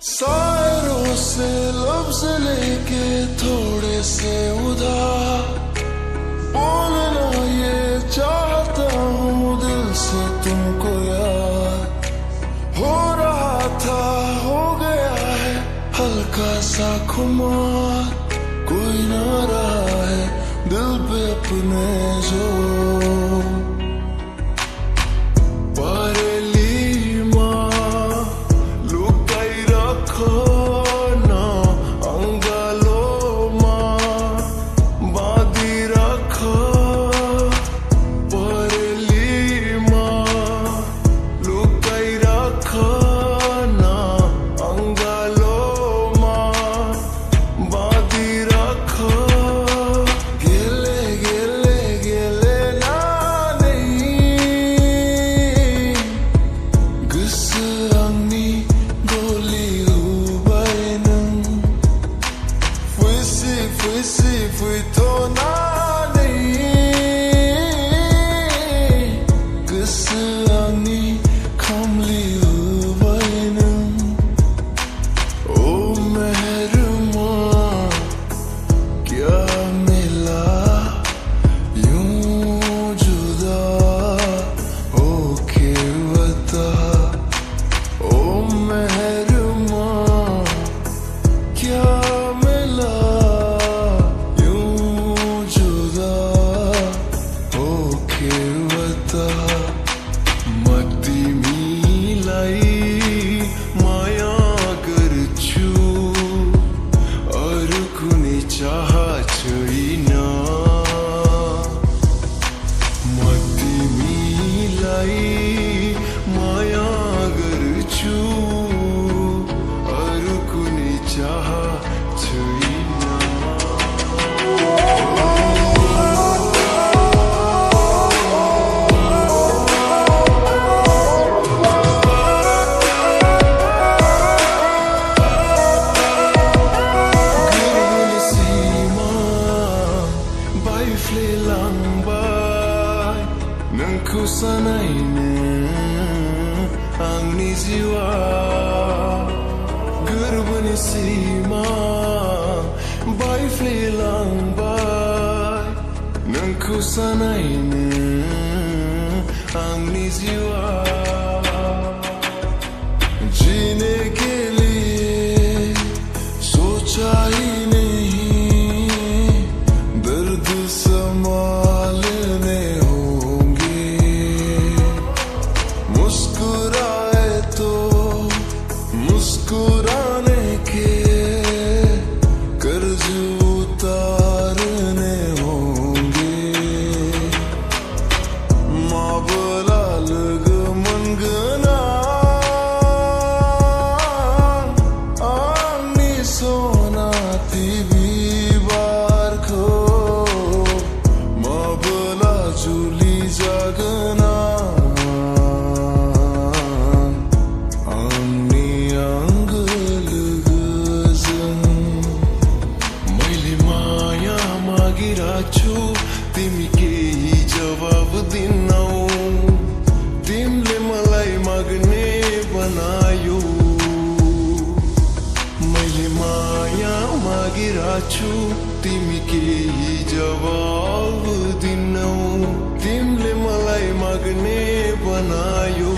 शायरों से लफ्ज लेके थोड़े से उधार बोलना ये चाहता हूँ दिल से तुमको यार। हो रहा था हो गया है हल्का सा खुमार, कोई ना रहा है दिल पे अपने जो fui tornar kısani kamli uvaynım o mehruma kya mila yun juda hoke bata o mehruma kya मती मिलाई माया कर छु और कुनी चाह छैन मती मिलाई माया कर छु और कुनी चाह छैन। Nengku sanainya angni jiwa gerbani sima bai flelang bai nengku sanainya angni jiwa जीने के लिए सोचा ही नहीं दर्द संभालने मुस्कुराने के कर्ज उतारने होंगे मावला लग मंगना आनी सोना थी बीबार को मावला जुली जागना छु तिमी केही जवाब दिनौ तिमीले मलाई माग्ने बनायो मैले माया मागिराछु तिमी केही जवाब दिनौ तिमीले मलाई माग्ने बनायो।